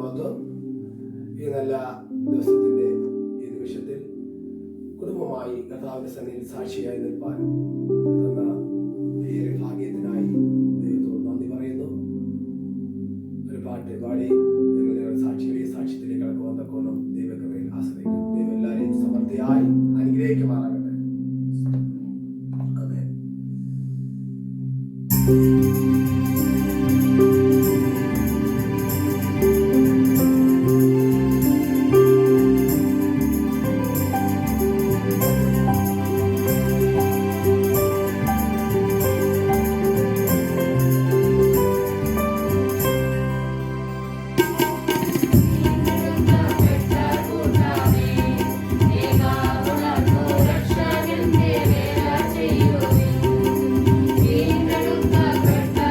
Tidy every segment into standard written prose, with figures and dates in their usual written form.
മഹത്വം. ഈ നല്ല ദിവസത്തിന്റെ ഈ നിമിഷത്തിൽ കുടുംബമായി കർത്താവിന്റെ സന്നിധിയിൽ സാക്ഷിയായി നിൽപ്പാൻ തന്ന ഏറെ ഭാഗ്യത്തിനായി ദൈവത്തോട് നന്ദി പറയുന്നു. ഒരു പാട്ട് പാടി നിങ്ങളുടെ സാക്ഷ്യത്തിലേക്ക് കടക്കുവാൻ തക്കോണം ദൈവകൃപയിൽ ആശ്രയിക്കും. ദൈവം എല്ലാവരെയും സമൃദ്ധിയായി അനുഗ്രഹിക്കുമാറാകട്ടെ. ആമേൻ. രക്ഷകന്റെ വേല ചെയ്യുവിൻ. വീണ്ടെടുക്കപ്പെട്ട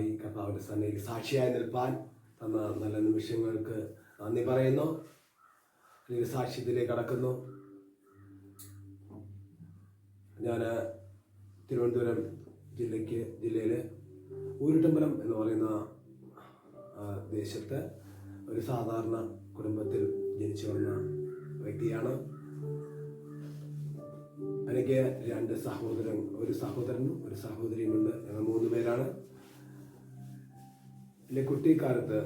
കുടുംബമായി കർത്താവിൻ്റെ സന്നിധിയിൽ സാക്ഷിയായി നിൽപ്പാൻ തന്ന നല്ല നിമിഷങ്ങൾക്ക് നന്ദി പറയുന്നു. ഈ സാക്ഷ്യത്തിലേക്ക് കടക്കുന്നു. ഞാൻ തിരുവനന്തപുരം ജില്ലയിൽ ഊരുട്ടമ്പലം എന്ന് പറയുന്ന ദേശത്ത് ഒരു സാധാരണ കുടുംബത്തിൽ ജനിച്ചു വന്ന വ്യക്തിയാണ്. എനിക്ക് ഒരു സഹോദരനും ഒരു സഹോദരിയുമുണ്ട്. ഞങ്ങൾ 3 പേരാണ്. എൻ്റെ കുട്ടിക്കാലത്ത്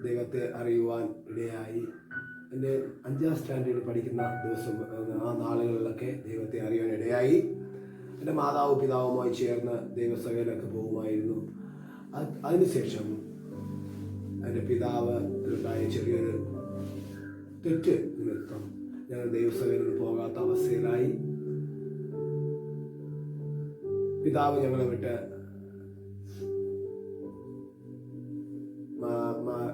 ദൈവത്തെ അറിയുവാൻ ഇടയായി. എൻ്റെ 5ാം സ്റ്റാൻഡേർഡിൽ പഠിക്കുന്ന ആ നാളുകളിലൊക്കെ ദൈവത്തെ അറിയാൻ ഇടയായി. എൻ്റെ മാതാവ് പിതാവുമായി ചേർന്ന് ദൈവസഭയിലൊക്കെ പോകുമായിരുന്നു. അതിനുശേഷം എൻ്റെ പിതാവിനുണ്ടായ ചെറിയൊരു തെറ്റ് നിമിത്തം ഞങ്ങൾ ദൈവസഭയിൽ പോകാത്ത അവസ്ഥയിലായി. പിതാവ് ഞങ്ങളെ വിട്ട്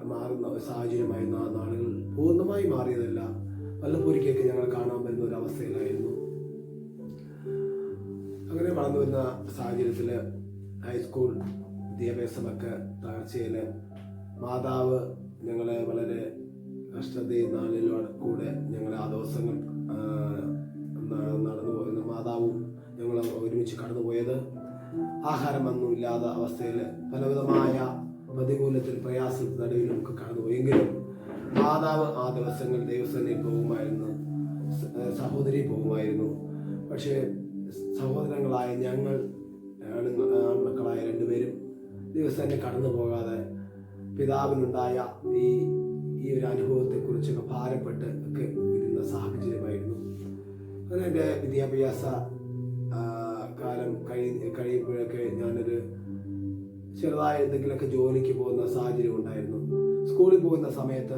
മാറുന്ന സാഹചര്യമായിരുന്നു. ആ നാളുകൾ പൂർണ്ണമായി മാറിയതല്ല, വല്ലപ്പോഴേക്കൊക്കെ ഞങ്ങൾ കാണാൻ വരുന്ന ഒരു അവസ്ഥയിലായിരുന്നു. അങ്ങനെ വളർന്നു വരുന്ന സാഹചര്യത്തിൽ ഹൈസ്കൂൾ വിദ്യാഭ്യാസമൊക്കെ തകർച്ചയിൽ മാതാവ് ഞങ്ങളെ വളരെ കഷ്ടതയും നാളിലൂടെ കൂടെ ഞങ്ങളെ ആ ദിവസങ്ങൾ നടന്നു പോയത്. മാതാവും ഞങ്ങൾ ഒരുമിച്ച് കടന്നുപോയത് ആഹാരമൊന്നും ഇല്ലാത്ത അവസ്ഥയിൽ പലവിധമായ പ്രതികൂലത്തിൽ പ്രയാസത്തിൽ നടുവിൽ നമുക്ക് കടന്നുപോയെങ്കിലും മാതാവ് ആ ദിവസങ്ങൾ ദൈവസേനയിൽ പോകുമായിരുന്നു, സഹോദരി പോകുമായിരുന്നു. പക്ഷേ സഹോദരങ്ങളായ ഞങ്ങൾ ആൺമക്കളായ 2 പേരും ദൈവസേനയിൽ കടന്നു പോകാതെ പിതാവിനുണ്ടായ ഈ ഒരു അനുഭവത്തെക്കുറിച്ചൊക്കെ ഭാരപ്പെട്ട് ഒക്കെ ഇരുന്ന സാഹചര്യമായിരുന്നു. അങ്ങനെ എൻ്റെ വിദ്യാഭ്യാസ കാലം കഴിയുമ്പോഴൊക്കെ ഞാനൊരു ചെറുതായ എന്തെങ്കിലുമൊക്കെ ജോലിക്ക് പോകുന്ന സാഹചര്യം ഉണ്ടായിരുന്നു. സ്കൂളിൽ പോകുന്ന സമയത്ത്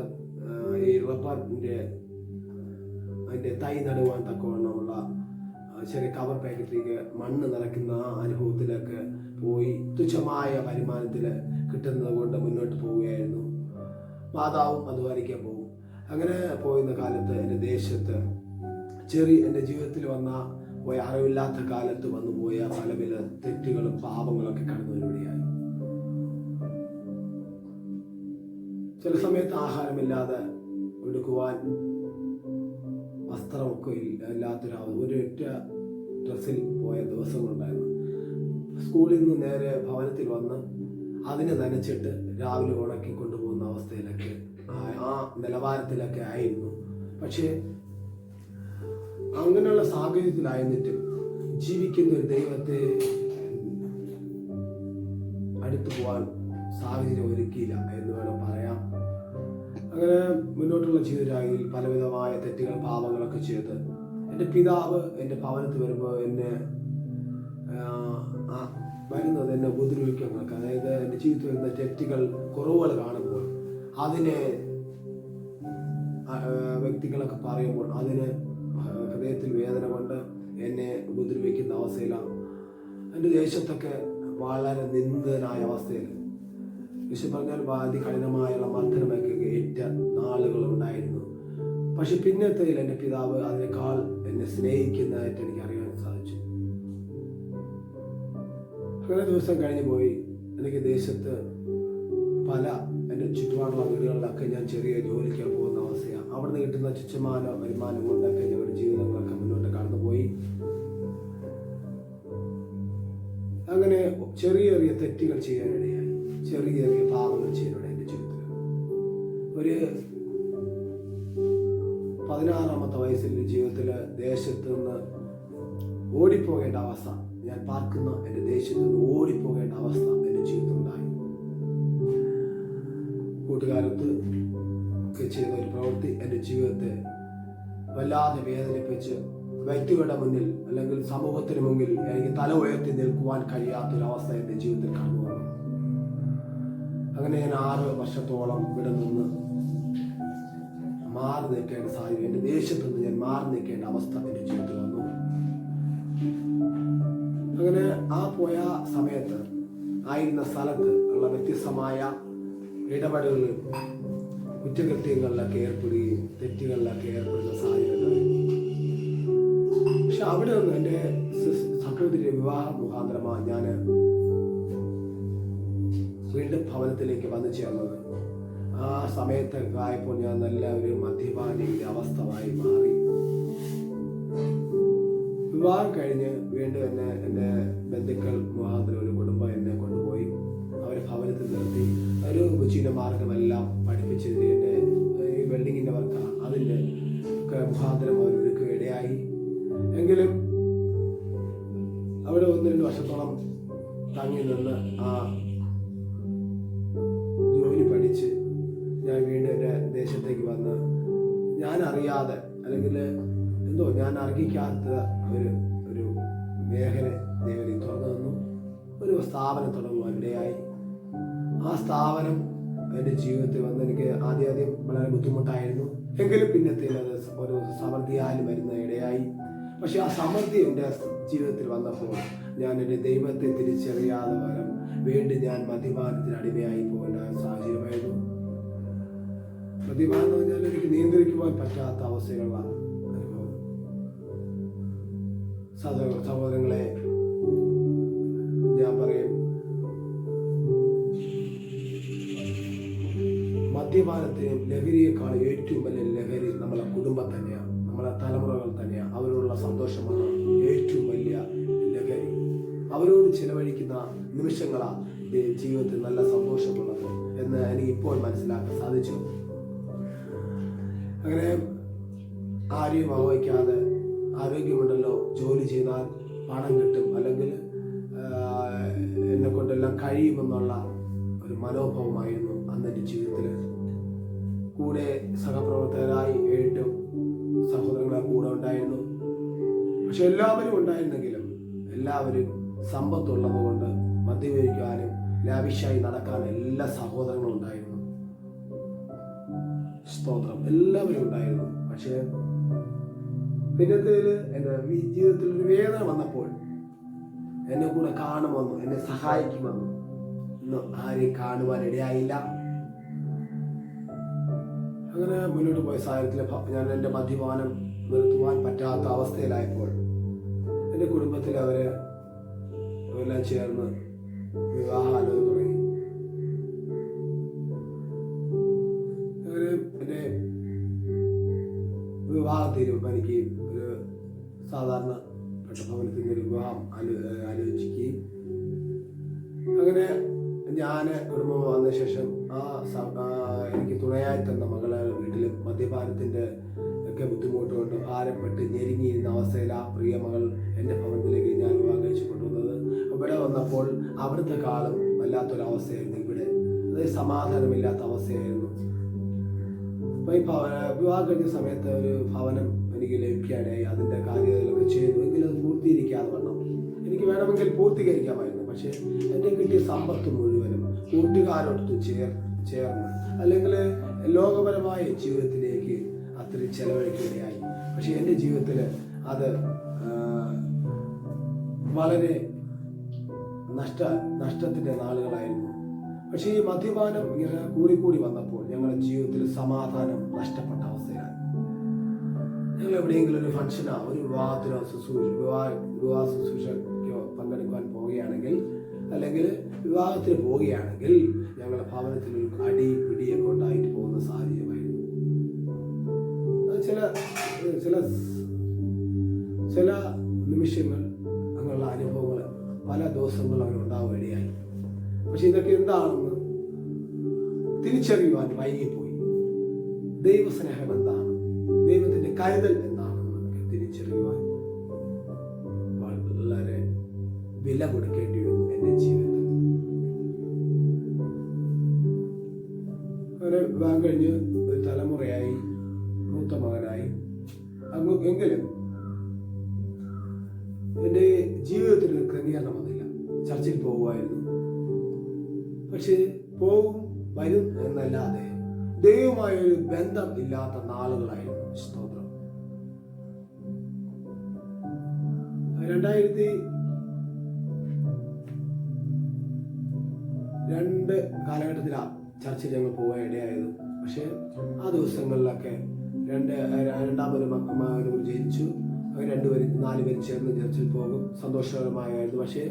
ഈ റബ്ബറിൻ്റെ അതിൻ്റെ തൈ നടുവാൻ തക്കവണ്ണമുള്ള ചെറിയ കവർ പാക്കറ്റിലേക്ക് മണ്ണ് നിറയ്ക്കുന്ന ആ അനുഭവത്തിലൊക്കെ പോയി തുച്ഛമായ വരുമാനത്തിൽ കിട്ടുന്നത് കൊണ്ട് മുന്നോട്ട് പോവുകയായിരുന്നു. മാതാവും അധ്വാനിക്കാൻ പോകും. അങ്ങനെ പോയിരുന്ന കാലത്ത് എൻ്റെ ദേശത്ത് എൻ്റെ ജീവിതത്തിൽ വന്ന അറിവില്ലാത്ത കാലത്ത് വന്നു പോയ പല തെറ്റുകളും പാപങ്ങളൊക്കെ കടന്നു വരുകയായി. ചില സമയത്ത് ആഹാരമില്ലാതെ എടുക്കുവാൻ വസ്ത്രമൊക്കെ ഒരൊറ്റ ഡ്രസ്സിൽ പോയ ദിവസങ്ങളുണ്ടായിരുന്നു. സ്കൂളിൽ നിന്ന് നേരെ ഭവനത്തിൽ വന്ന് അതിനെ നനച്ചിട്ട് രാവിലെ ഉണക്കി കൊണ്ടുപോകുന്ന അവസ്ഥയിലൊക്കെ ആ നിലവാരത്തിലൊക്കെ ആയിരുന്നു. പക്ഷേ അങ്ങനെയുള്ള സാഹചര്യത്തിലായിരുന്നിട്ടും ജീവിക്കുന്ന ഒരു ദൈവത്തെ അടുത്തു പോകാൻ സാഹചര്യം ഒരുക്കിയില്ല എന്ന് വേണം പറയാം. അങ്ങനെ മുന്നോട്ടുള്ള ജീവിതരായിൽ പലവിധമായ തെറ്റുകൾ പാപങ്ങളൊക്കെ ചെയ്ത് എൻ്റെ പിതാവ് എൻ്റെ ഭവനത്തിൽ വരുമ്പോൾ എന്നെ ഉപദ്രവിക്കാൻ നോക്കുക. അതായത് എൻ്റെ ജീവിതത്തിൽ വരുന്ന തെറ്റുകൾ കുറവുകൾ കാണുമ്പോൾ അതിനെ വ്യക്തികളൊക്കെ പറയുമ്പോൾ അതിന് ഹൃദയത്തിൽ വേദന കൊണ്ട് എന്നെ ഉപദ്രവിക്കുന്ന അവസ്ഥയിലാണ്. എൻ്റെ ദേശത്തൊക്കെ വളരെ നിന്ദനായ അവസ്ഥയിൽ വിശു പറഞ്ഞാൽ കഠിനമായുള്ള മർദ്ദനമൊക്കെ ഏറ്റ നാളുകളുണ്ടായിരുന്നു. പക്ഷെ പിന്നത്തേൽ എൻ്റെ പിതാവ് അതിനേക്കാൾ എന്നെ സ്നേഹിക്കുന്നതായിട്ട് എനിക്ക് അറിയാൻ സാധിച്ചു. കുറേ ദിവസം കഴിഞ്ഞു പോയി. എനിക്ക് ദേശത്ത് എൻ്റെ ചുറ്റുപാടുള്ള വീടുകളിലൊക്കെ ഞാൻ ചെറിയ ജോലിക്ക് പോകുന്ന അവസ്ഥയാണ്. അവിടെ നിന്ന് കിട്ടുന്ന തുച്ഛമായ വരുമാനം കൊണ്ടൊക്കെ ഞങ്ങളുടെ ജീവിതങ്ങളൊക്കെ മുന്നോട്ട് കടന്നുപോയി. അങ്ങനെ ചെറിയ ചെറിയ തെറ്റുകൾ ചെയ്യാനിടയായി, ചെറിയ ചെറിയ പാപങ്ങൾ ചെയ്യാനിടയായി. എൻ്റെ ജീവിതത്തിൽ ഒരു 16-ാമത്തെ വയസ്സിൽ ജീവിതത്തിൽ ദേശത്ത് നിന്ന് ഓടിപ്പോകേണ്ട അവസ്ഥ, ഞാൻ പാർക്കുന്ന എൻ്റെ ദേശത്ത് നിന്ന് ഓടിപ്പോകേണ്ട അവസ്ഥ എൻ്റെ ജീവിതത്തിലുണ്ടായി. കൂട്ടുകാരത്ത് ഒക്കെ ചെയ്ത ഒരു പ്രവൃത്തി എൻ്റെ ജീവിതത്തെ വല്ലാതെ വേദനിപ്പിച്ച് വ്യക്തികളുടെ മുന്നിൽ അല്ലെങ്കിൽ സമൂഹത്തിന് മുന്നിൽ എനിക്ക് തല ഉയർത്തി നിൽക്കുവാൻ കഴിയാത്തൊരവസ്ഥ എൻ്റെ ജീവിതത്തിൽ കടന്നു വന്നു. അങ്ങനെ ഞാൻ 6 വർഷത്തോളം ഇവിടെ നിന്ന് മാറി നിൽക്കേണ്ട സാഹചര്യം, എൻ്റെ ദേശത്ത് നിന്ന് ഞാൻ മാറി നിൽക്കേണ്ട അവസ്ഥ എൻ്റെ ജീവിതത്തിൽ വന്നു. അങ്ങനെ ആ പോയ സമയത്ത് ആയിരുന്ന സ്ഥലത്ത് ഉള്ള വ്യത്യസ്തമായ ഇടപെടലുകൾ, കുറ്റകൃത്യങ്ങളിലൊക്കെ ഏർപ്പെടുകയും തെറ്റുകളിലൊക്കെ ഏർപ്പെടുന്ന സാഹചര്യം. പക്ഷെ അവിടെ നിന്ന് എൻ്റെ സഹോദരി വിവാഹ മുഖാന്തരമാണ് ഞാൻ വീണ്ടും ഭവനത്തിലേക്ക് വന്നു ചേർന്നത്. ആ സമയത്ത് ആയപ്പോൾ ഞാൻ നല്ല ഒരു മദ്യപാനിയുടെ അവസ്ഥയായി മാറി. വിവാഹം കഴിഞ്ഞ് വീണ്ടും എൻ്റെ ബന്ധുക്കൾ മുഖാന്തരം ഒരു കുടുംബം എന്നെ കൊണ്ടുപോയി അവരെ ഭവനത്തിൽ നിർത്തി ഒരു ഉപജീവന മാർഗമെല്ലാം പഠിപ്പിച്ച് എൻ്റെ ഈ വെൽഡിങ്ങിൻ്റെ വർക്ക് അതിൻ്റെ മുഖാന്തരം അവർക്ക് ഇടയായി. എങ്കിലും അവിടെ 1-2 വർഷത്തോളം തങ്ങി നിന്ന് ആ ജോലി പഠിച്ച് ഞാൻ വീണ്ടും എൻ്റെ ദേശത്തേക്ക് വന്ന് ഞാൻ അറിയാതെ അല്ലെങ്കിൽ ഞാൻ അർഹിക്കാത്ത ഒരു മേഖല ദൈവം തുറന്നു തന്നു. ഒരു സ്ഥാപനം തുടങ്ങുവാൻ ഇടയായി. ആ സ്ഥാപനം എൻ്റെ ജീവിതത്തിൽ വന്ന് എനിക്ക് ആദ്യം വളരെ ബുദ്ധിമുട്ടായിരുന്നു. എങ്കിലും പിന്നത്തെ അത് ഒരു സമൃദ്ധിയാൽ വരുന്ന ഇടയായി. പക്ഷെ ആ സമൃദ്ധി എൻ്റെ ജീവിതത്തിൽ വന്നപ്പോൾ ഞാൻ എൻ്റെ ദൈവത്തെ തിരിച്ചറിയാതെ പകരം വീണ്ടും ഞാൻ മദ്യപാനത്തിന് അടിമയായി പോകേണ്ട സാഹചര്യമായിരുന്നു. മദ്യപാനം എന്ന് പറഞ്ഞാൽ എനിക്ക് നിയന്ത്രിക്കുവാൻ പറ്റാത്ത അവസ്ഥയുള്ള അനുഭവം. സഹോദരങ്ങളെ, ഞാൻ പറയും, മദ്യപാനത്തിനും ലഹരിയേക്കാൾ ഏറ്റവും വലിയ ലഹരി നമ്മളെ കുടുംബം തന്നെയാണ്, നമ്മളെ തലമുറകൾ തന്നെയാണ്. അവരോടുള്ള സന്തോഷമാണ് ഏറ്റവും വലിയ ലഹരി. അവരോട് ചിലവഴിക്കുന്ന നിമിഷങ്ങളാണ് ജീവിതത്തിൽ നല്ല സന്തോഷമുള്ളത് എന്ന് എനിക്ക് ഇപ്പോൾ മനസ്സിലാക്കാൻ സാധിച്ചു. അങ്ങനെ ആരെയും അവഹിക്കാതെ ആരോഗ്യമുണ്ടല്ലോ, ജോലി ചെയ്താൽ പണം കിട്ടും, അല്ലെങ്കിൽ എന്നെ കൊണ്ടെല്ലാം കഴിയുമെന്നുള്ള ഒരു മനോഭാവമായിരുന്നു അന്ന് എൻ്റെ ജീവിതത്തിൽ. കൂടെ സഹപ്രവർത്തകരായി 7 സഹോദരങ്ങളെ കൂടെ ഉണ്ടായിരുന്നു. പക്ഷെ എല്ലാവരും ഉണ്ടായിരുന്നെങ്കിലും എല്ലാവരും സമ്പത്തുള്ളത് കൊണ്ട് മദ്യപിക്കാനും ലാവിഷായി നടക്കാൻ എല്ലാ സഹോദരങ്ങളും ഉണ്ടായിരുന്നു. സ്തോത്രം, എല്ലാവരും ഉണ്ടായിരുന്നു. പക്ഷേ പിന്നത്തേൽ എൻ്റെ ജീവിതത്തിൽ ഒരു വേദന വന്നപ്പോൾ എന്നെ കൂടെ കാണുമെന്നു, എന്നെ സഹായിക്കുമെന്നു ഇന്ന് ആരെയും കാണുവാൻ ഇടയായില്ല. അങ്ങനെ മുന്നോട്ട് പോയ സാഹചര്യത്തിൽ ഞാൻ എൻ്റെ മദ്യപാനം നിർത്തുവാൻ പറ്റാത്ത അവസ്ഥയിലായപ്പോൾ എൻ്റെ കുടുംബത്തിൽ അവരെല്ലാം ചേർന്ന് വിവാഹാലോചന തുടങ്ങി. അങ്ങനെ എൻ്റെ വിവാഹത്തിനും എനിക്ക് ഒരു സാധാരണ ഭവനത്തിൽ ഒരു വിവാഹം ആലോചിക്കുകയും അങ്ങനെ ഞാൻ കുടുംബം വന്ന ശേഷം എനിക്ക് തുണയായി തന്ന മകളെ വീട്ടിലും മദ്യപാനത്തിൻ്റെ ഒക്കെ ബുദ്ധിമുട്ട് കൊണ്ട് ഭാരപ്പെട്ട് ഞെരുങ്ങിയിരുന്ന അവസ്ഥയിൽ ആ പ്രിയ മകൾ എൻ്റെ ഭവനത്തിലേക്ക് ഞാൻ വിവാഹം കഴിച്ചു കൊണ്ടുവന്നത്. ഇവിടെ വന്നപ്പോൾ അവിടുത്തെ കാലം വല്ലാത്തൊരവസ്ഥയായിരുന്നു. ഇവിടെ അതായത് സമാധാനമില്ലാത്ത അവസ്ഥയായിരുന്നു. അപ്പോൾ ഈ വിവാഹം കഴിഞ്ഞ സമയത്ത് ഒരു ഭവനം എനിക്ക് ലഭിക്കാനായി അതിൻ്റെ കാര്യങ്ങളൊക്കെ ചെയ്തു. എങ്കിലും അത് പൂർത്തീകരിക്കാതെ വന്നു. എനിക്ക് വേണമെങ്കിൽ പൂർത്തീകരിക്കാമായിരുന്നു. പക്ഷേ എൻ്റെ കിട്ടിയ സമ്പത്ത് മുഴുവനും കൂട്ടുകാരോടൊത്ത് ചേർന്ന് അല്ലെങ്കിൽ ലോകപരമായ ജീവിതത്തിലേക്ക് അത്രയും ചെലവഴിക്കുകയായി. പക്ഷെ എൻ്റെ ജീവിതത്തിൽ അത് വളരെ നഷ്ടത്തിൻ്റെ നാളുകളായിരുന്നു. പക്ഷേ ഈ മദ്യപാനം ഇങ്ങനെ കൂടിക്കൂടി വന്നപ്പോൾ ഞങ്ങളുടെ ജീവിതത്തിൽ സമാധാനം നഷ്ടപ്പെട്ട അവസ്ഥയിലാണ്. ഞങ്ങൾ എവിടെയെങ്കിലും ഒരു ഫംഗ്ഷനോ ഒരു വിവാഹത്തിനോ വിവാഹ ശുശ്രൂഷയ്ക്കോ പങ്കെടുക്കാൻ പോവുകയാണെങ്കിൽ അല്ലെങ്കിൽ വിവാഹത്തിന് പോവുകയാണെങ്കിൽ ഞങ്ങളുടെ ഭവനത്തിൽ ഒരു അടി പിടിയൊക്കെ ഉണ്ടായിട്ട് പോകുന്ന സാഹചര്യമായിരുന്നു. ചില നിമിഷങ്ങൾ അങ്ങനെയുള്ള അനുഭവങ്ങൾ പല ദിവസങ്ങളും അവരുണ്ടാവുകയായി. പക്ഷെ ഇതൊക്കെ എന്താണെന്ന് തിരിച്ചറിയുവാൻ വൈകിപ്പോയി. ദൈവസ്നേഹം എന്താണ്, ദൈവത്തിന്റെ കരുതൽ എന്താണെന്ന് തിരിച്ചറിയുവാൻ വളരെ വില കൊടുക്കേണ്ടി വന്നു എൻ്റെ ജീവിതത്തിൽ. അങ്ങനെ വിവാഹം കഴിഞ്ഞ് ഒരു തലമുറയായി, മൂത്ത മകനായി. എങ്കിലും എൻ്റെ ജീവിതത്തിൽ ഒരു ക്രമീകരണം വന്നില്ല. ചർച്ചിൽ പോകുമായിരുന്നു, പക്ഷെ വരും എന്നല്ലാതെ ദൈവമായൊരു ബന്ധം ഇല്ലാത്ത നാളുകളായിരുന്നു. സ്തോത്രം. 2002 കാലഘട്ടത്തിലാണ് ചർച്ചിൽ ഞങ്ങൾ പോകാൻ ഇടയായത്. പക്ഷെ ആ ദിവസങ്ങളിലൊക്കെ രണ്ടാമതൊരു മകൻ ജനിച്ചു. നാല് പേരും ചേർന്ന് ചർച്ചിൽ പോകും. സന്തോഷകരമായിരുന്നു. പക്ഷേ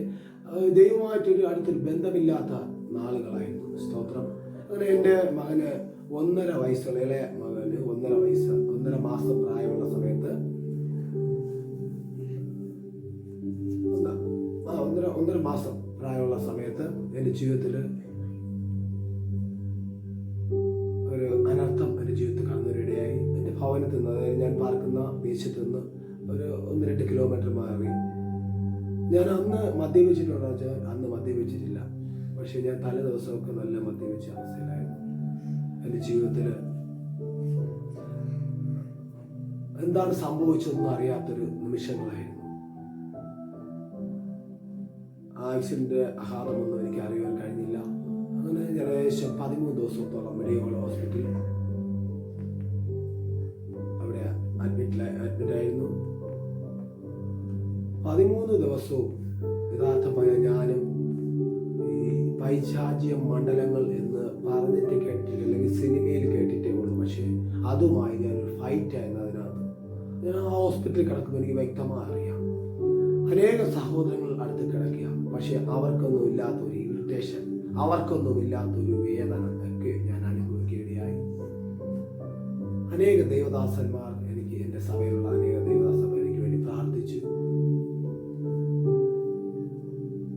ദൈവമായിട്ടൊരു അടുത്തൊരു ബന്ധമില്ലാത്ത നാളുകളായിരുന്നു. സ്തോത്രം. അങ്ങനെ എൻ്റെ മകന് 1.5 വയസ്സുള്ള ഇളയ മകന് 1.5 മാസം പ്രായമുള്ള സമയത്ത് 1.5 മാസം പ്രായമുള്ള സമയത്ത് എൻ്റെ ജീവിതത്തിൽ ഒരു അനർത്ഥം എൻ്റെ ജീവിതത്തിൽ കടന്നൊരിടയായി. എൻ്റെ ഭവനത്തിൽ നിന്ന്, അതായത് ഞാൻ പാർക്കുന്ന ദേശത്ത് നിന്ന് ഒരു 1-2 കിലോമീറ്റർ മാറി. ഞാൻ അന്ന് മദ്യപിച്ചിട്ടുണ്ടോ വെച്ചാൽ അന്ന് മദ്യപിച്ചിട്ടില്ല. പക്ഷെ ഞാൻ തലേ ദിവസമൊക്കെ നല്ല മദ്യപിച്ച അവസ്ഥയിലായിരുന്നു. എൻ്റെ ജീവിതത്തിൽ എന്താണ് സംഭവിച്ചതെന്ന് അറിയാത്തൊരു നിമിഷങ്ങളായിരുന്നു. ആയുസിൻ്റെ ആഘാതമൊന്നും എനിക്ക് അറിയാൻ കഴിഞ്ഞില്ല. അങ്ങനെ ഏകദേശം 13 ദിവസത്തോളം മെഡിക്കൽ ഹോസ്പിറ്റലിൽ അവിടെ അഡ്മിറ്റായിരുന്നു. 13 ദിവസവും യഥാർത്ഥമായ ഞാനും ഈ പൈശാചിക മണ്ഡലങ്ങൾ എന്ന് പറഞ്ഞിട്ട് കേട്ടിട്ടില്ല, അല്ലെങ്കിൽ സിനിമയിൽ കേട്ടിട്ടേ ഉള്ളൂ. പക്ഷേ അതുമായി ഞാനൊരു ഫൈറ്റായിരുന്നു അതിനകത്ത്. ഞാൻ ആ ഹോസ്പിറ്റലിൽ കിടക്കുമ്പോൾ എനിക്ക് വ്യക്തമായി അറിയാം, അനേക സഹോദരങ്ങൾ അടുത്ത് കിടക്കുക, പക്ഷെ അവർക്കൊന്നും ഇല്ലാത്തൊരു ഇറിറ്റേഷൻ, അവർക്കൊന്നും ഇല്ലാത്തൊരു വേദന ഒക്കെ ഞാൻ അനുഭവിക്കുകയായി. അനേക ദൈവദാസന്മാർ എനിക്ക്, എൻ്റെ സഭയിലുള്ള അനേക ദൈവദാസന്മാർ എനിക്ക് വേണ്ടി പ്രാർത്ഥിച്ചു.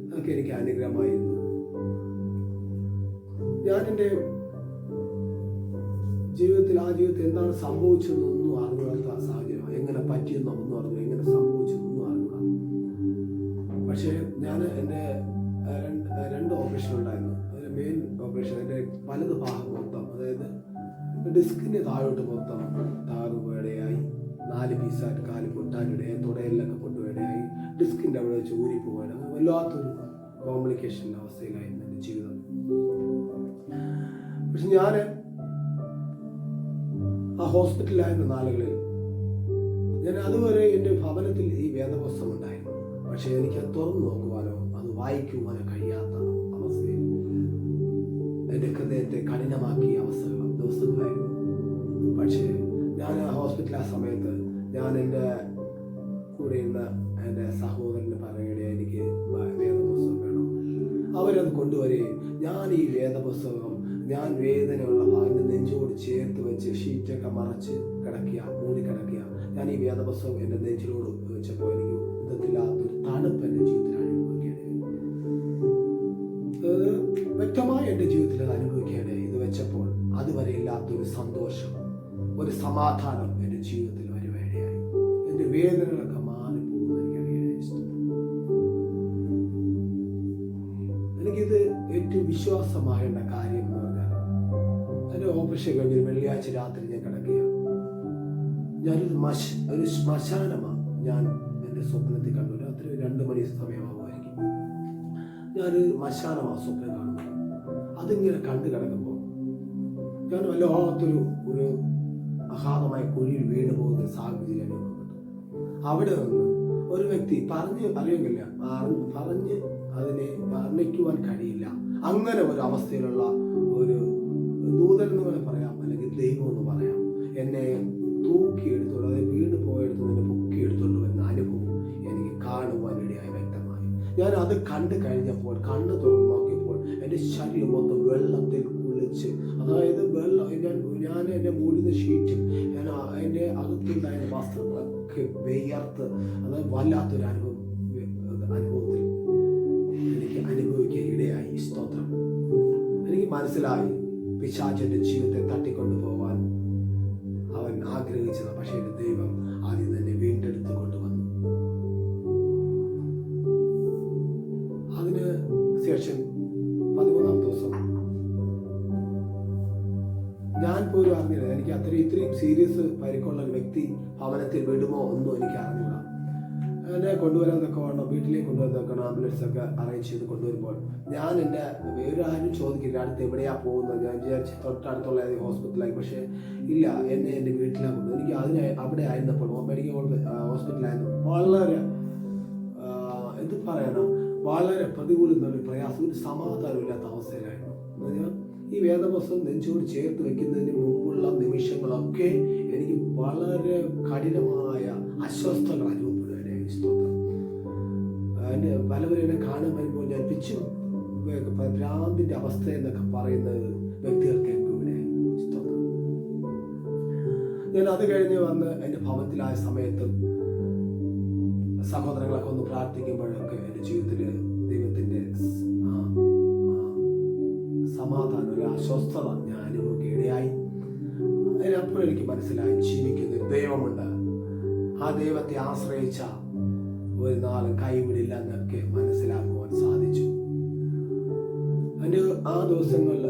അതൊക്കെ എനിക്ക് അനുഗ്രഹമായിരുന്നു. ഞാൻ എൻ്റെ ജീവിതത്തിൽ എന്താണ് സംഭവിച്ചതെന്നൊന്നും അറിഞ്ഞാത്ത സാഹചര്യം, എങ്ങനെ പറ്റിയെന്നൊന്നും അറിഞ്ഞു, എങ്ങനെ സംഭവിച്ചതെന്നൊന്നും അറിഞ്ഞില്ല. പക്ഷേ ഞാൻ എൻ്റെ 2 ഓപ്പറേഷൻ ഉണ്ടായിരുന്നു. അതിൽ മെയിൻ ഓപ്പറേഷൻ എൻ്റെ വലത് ഭാഗം മൊത്തം, അതായത് ഡിസ്കിൻ്റെ താഴോട്ട് മൊത്തം താറുപേടയായി, 4 പീസായിട്ട് കാല് പൊട്ടാനിടയായി, തുടയിലൊക്കെ പൊട്ടുപേടയായി, ഡിസ്കിൻ്റെ അവിടെ വെച്ച് ഊരിപ്പോകാൻ, അങ്ങനെ വല്ലാത്തൊരു കോംപ്ലിക്കേഷൻ അവസ്ഥയിലായിരുന്നു എൻ്റെ ജീവിതം. പക്ഷെ ഞാൻ ആ ഹോസ്പിറ്റലിലായിരുന്ന നാളുകളിൽ ഞാൻ അതുവരെ എൻ്റെ ഭവനത്തിൽ ഈ വേദപുസ്തകം ഉണ്ടായിരുന്നു. പക്ഷെ എനിക്കത് തുറന്നു നോക്കുവാനോ അത് വായിക്കുവാനോ കഴിയാത്ത അവസ്ഥയിൽ എൻ്റെ ഹൃദയത്തെ കഠിനമാക്കിയ ദിവസങ്ങളായിരുന്നു. പക്ഷേ ഞാൻ ആ ഹോസ്പിറ്റൽ ആ സമയത്ത് ഞാൻ എൻ്റെ കൂടെ ഇരുന്ന എൻ്റെ സഹോദരന് പറയുകയാണ്, എനിക്ക് വേദപുസ്തകം വേണം. അവരത് കൊണ്ടുവരികയും ഞാൻ ഈ വേദപുസ്തകം, ഞാൻ വേദനയുള്ള ഭാഗത്ത് നെഞ്ചോട് ചേർത്ത് വെച്ച് ഷീറ്റൊക്കെ മറച്ച് മൂടി കിടക്കുക, ഞാൻ ഈ വേദപുസ്തകം എൻ്റെ നെഞ്ചിലോട് വെച്ചപ്പോൾ എനിക്ക് ഇല്ലാത്തൊരു തണുപ്പ് എൻ്റെ ജീവിതത്തിൽ അനുഭവിക്കുകയാണ്. വ്യക്തമായി എൻ്റെ ജീവിതത്തിൽ അത് അനുഭവിക്കുകയാണ്. ഇത് വെച്ചപ്പോൾ അതുവരെ ഇല്ലാത്തൊരു സന്തോഷം, ഒരു സമാധാനം എൻ്റെ ജീവിതത്തിൽ വരുവാനിടയായി. എൻ്റെ വേദനകളൊക്കെ മാറിപ്പോകുന്നത് എനിക്കറിയാൻ. എനിക്കിത് ഏറ്റവും വിശ്വാസമാകേണ്ട കാര്യം എന്ന് പറഞ്ഞാൽ, എൻ്റെ ഓപ്പറേഷൻ കഴിഞ്ഞൊരു വെള്ളിയാഴ്ച രാത്രി ഞാൻ കിടക്കുക, ഒരു ശ്മശാനമാണ് ഞാൻ എൻ്റെ സ്വപ്നത്തിൽ കണ്ടു. രാത്രി 2 മണി സമയമാകുമായിരിക്കും. ഞാനൊരു ശ്മശാനമാണ് സ്വപ്നം കാണുന്നത്. അതിങ്ങനെ കണ്ടു കിടക്കുമ്പോൾ ഞാൻ വല്ലാത്തൊരു അഗാധമായ കുഴിയിൽ വീണ് പോകുന്ന സാഹചര്യം അനുഭവപ്പെട്ടു. അവിടെ നിന്ന് ഒരു വ്യക്തി അറിയുന്നില്ല, അതിനെ വർണ്ണിക്കുവാൻ കഴിയില്ല, അങ്ങനെ ഒരു അവസ്ഥയിലുള്ള ഒരു ദൂതൻ എന്ന് വേണം പറയാം, അല്ലെങ്കിൽ ദൈവം എന്ന് പറയാം, എന്നെ തൂക്കിയെടുത്തോണ്ട്, അതായത് വീണ് പോയെടുത്ത് എന്നെ പൊക്കിയെടുത്തോണ്ട് വരുന്ന അനുഭവം എനിക്ക് കാണുവാനിടയായി വ്യക്തമായി. ഞാൻ അത് കണ്ടു കഴിഞ്ഞപ്പോൾ, കണ്ണ് തുറന്ന് നോക്കിയപ്പോൾ എൻ്റെ ശരീരം മൊത്തം വെള്ളത്തിൽ കുളിച്ച്, അതായത് ഞാൻ എൻ്റെ മൂടുന്ന ഷീറ്റും എൻ്റെ അകത്തുണ്ടായ വസ്ത്രങ്ങളൊക്കെ വെയർത്ത്, അതായത് വല്ലാത്തൊരു അനുഭവത്തിൽ എനിക്ക് അനുഭവിക്കാൻ ഇടയായി. സ്തോത്രം. എനിക്ക് മനസ്സിലായി, പിശാചന്റെ ജീവിതത്തെ തട്ടിക്കൊണ്ടുപോകാൻ അവൻ ആഗ്രഹിച്ചത്, പക്ഷേ എൻ്റെ ദൈവം ആദ്യം തന്നെ വീണ്ടെടുത്ത് കൊണ്ടുവന്നു. അതിന് ശേഷം 13-ാം ദിവസം ഞാൻ പോലും അറിഞ്ഞില്ല, എനിക്ക് ഇത്രയും സീരിയസ് പരിക്കുള്ള ഒരു വ്യക്തി ഭവനത്തിൽ വിടുമോ ഒന്നും എനിക്ക് അറിഞ്ഞില്ല. എന്നെ കൊണ്ടുവരാനൊക്കെ വേണം, വീട്ടിലേക്ക് കൊണ്ടുവന്നൊക്കെ ആംബുലൻസ് ഒക്കെ അറേഞ്ച് ചെയ്ത് കൊണ്ടുവരുമ്പോൾ ഞാൻ എൻ്റെ വേറെ ആരും ചോദിക്കില്ല അടുത്ത് എവിടെയാണ് പോകുന്നത്. ഞാൻ വിചാരിച്ച് തൊട്ടടുത്തുള്ള ഹോസ്പിറ്റലായി, പക്ഷേ ഇല്ല, എന്നെ എൻ്റെ വീട്ടിലാണ് കൊണ്ടുവന്നത്. എനിക്ക് അവിടെ ആയിരുന്നപ്പോൾ മെഡിക്കൽ ഹോസ്പിറ്റലായിരുന്നു വളരെ വളരെ പ്രതികൂലം, ഒരു പ്രയാസം, ഒരു സമാധാനമില്ലാത്ത അവസ്ഥയിലായിരുന്നു. ഈ വേദപുസ്തകം നെഞ്ചോട് ചേർത്ത് വെക്കുന്നതിന് മുമ്പുള്ള ഉള്ള നിമിഷങ്ങളൊക്കെ എനിക്ക് വളരെ കഠിനമായ അസ്വസ്ഥതകൾ അനുഭവപ്പെടുകയാണ്. സ്തോത്രം. എൻ്റെ പലവരും എന്നെ കാണാൻ വരുമ്പോൾ ഞാൻ പിച്ചു ഭ്രാന്തിൻ്റെ അവസ്ഥ എന്നൊക്കെ പറയുന്നത് വ്യക്തികൾക്ക് ഇവിടെ. സ്തോത്രം. ഞാൻ അത് കഴിഞ്ഞ് വന്ന് എൻ്റെ ഭവനത്തിലായ സമയത്ത് സഹോദരങ്ങളൊക്കെ ഒന്ന് പ്രാർത്ഥിക്കുമ്പോഴൊക്കെ എൻ്റെ ജീവിതത്തിൽ ദൈവത്തിൻ്റെ സമാധാനം, ഒരു അസ്വസ്ഥത ഞാൻ അനുഭവിക്കുകയിടയായി. അതിനപ്പുറം എനിക്ക് മനസ്സിലായി, ജീവിക്കുന്ന ഒരു ദൈവമുണ്ട്. ആ ദൈവത്തെ ആശ്രയിച്ച ഒരു നാളും കൈവിടില്ല എന്നൊക്കെ മനസ്സിലാക്കുവാൻ സാധിച്ചു. എൻ്റെ ആ ദിവസങ്ങളിൽ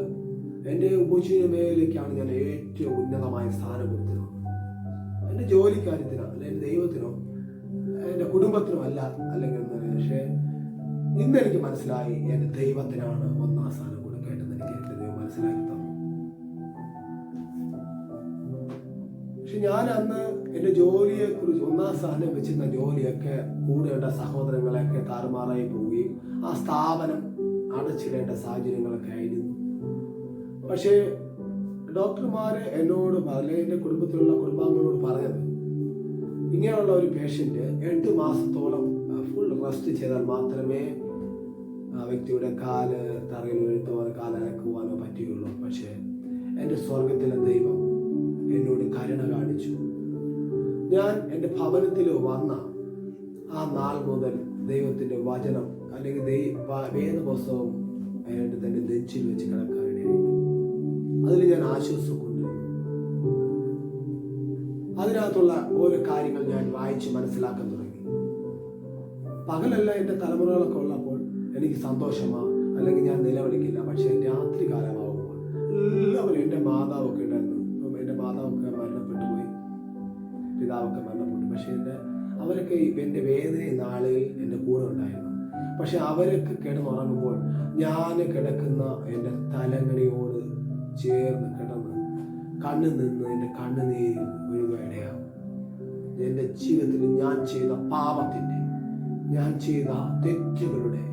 എൻ്റെ ഉപജീവന മേഖലയ്ക്കാണ് ഞാൻ ഏറ്റവും ഉന്നതമായ സ്ഥാനം കൊടുത്തത്. എൻ്റെ ജോലിക്കാര്യത്തിനോ അല്ലെങ്കിൽ എൻ്റെ ദൈവത്തിനോ എൻ്റെ കുടുംബത്തിനോ അല്ല, അല്ലെങ്കിൽ പക്ഷേ ഇന്നെനിക്ക് മനസ്സിലായി എൻ്റെ ദൈവത്തിനാണ് ഒന്നാം സ്ഥാനം കൊടുക്കേണ്ടത്. എനിക്ക് എൻ്റെ ദൈവം മനസ്സിലാക്കി തന്നു. പക്ഷെ ഞാൻ അന്ന് എൻ്റെ ജോലിയെക്കുറിച്ച് ഒന്നാം സ്ഥാനം വെച്ചിരുന്ന ജോലിയൊക്കെ കൂടെയുള്ള സഹോദരങ്ങളൊക്കെ താറുമാറായി പോവുകയും ആ സ്ഥാപനം അടച്ചിടേണ്ട സാഹചര്യങ്ങളൊക്കെ ആയിരുന്നു. പക്ഷേ ഡോക്ടർമാർ എന്നോട് എൻ്റെ കുടുംബത്തിലുള്ള കുടുംബാംഗങ്ങളോട് പറഞ്ഞത്, ഇങ്ങനെയുള്ള ഒരു പേഷ്യൻ്റ് 8 മാസത്തോളം ഫുൾ റെസ്റ്റ് ചെയ്താൽ മാത്രമേ ആ വ്യക്തിയുടെ കാല് തറയിൽ വീഴ്ത്തുവാനോ കാലനക്കുവാനോ പറ്റുകയുള്ളൂ. പക്ഷേ എൻ്റെ സ്വർഗത്തിലെ ദൈവം എന്നോട് കരുണ കാണിച്ചു. ഞാൻ എൻ്റെ ഭവനത്തിൽ വന്ന ആ നാൾ മുതൽ ദൈവത്തിൻ്റെ വചനം അല്ലെങ്കിൽ വേദപുസ്തകം ആയിട്ട് തന്നെ നെഞ്ചിൽ വെച്ച് കിടക്കാനിടയായി. അതിൽ ഞാൻ ആശ്വസിക്കൊണ്ടിരുന്നു. അതിനകത്തുള്ള ഓരോ കാര്യങ്ങൾ ഞാൻ വായിച്ച് മനസ്സിലാക്കാൻ തുടങ്ങി. പകലല്ല എൻ്റെ തലമുറകളൊക്കെ ഉള്ളപ്പോൾ എനിക്ക് സന്തോഷമാണ്, അല്ലെങ്കിൽ ഞാൻ നിലവിളിക്കില്ല. പക്ഷേ രാത്രി കാലമാകുമ്പോൾ എല്ലാവരും, എൻ്റെ മാതാവൊക്കെ ഉണ്ടായിരുന്നു. എൻ്റെ മാതാവൊക്കെ മരണപ്പെട്ടു പോയി, പിതാവൊക്കെ മരണപ്പെട്ടു. പക്ഷേ അവരൊക്കെ എൻ്റെ വേദന നാളിൽ എൻ്റെ കൂടെ ഉണ്ടായിരുന്നു. പക്ഷെ അവരൊക്കെ കിടന്നുറങ്ങുമ്പോൾ ഞാൻ കിടക്കുന്ന എൻ്റെ തലങ്ങണിയോട് ചേർന്ന് കിടന്ന് കണ്ണിൽ നിന്ന് എൻ്റെ കണ്ണുനീരിൽ ഒഴുകുകയാണ്. എൻ്റെ ജീവിതത്തിൽ ഞാൻ ചെയ്ത പാപത്തിൻ്റെ, ഞാൻ ചെയ്ത തെറ്റുകളുടെ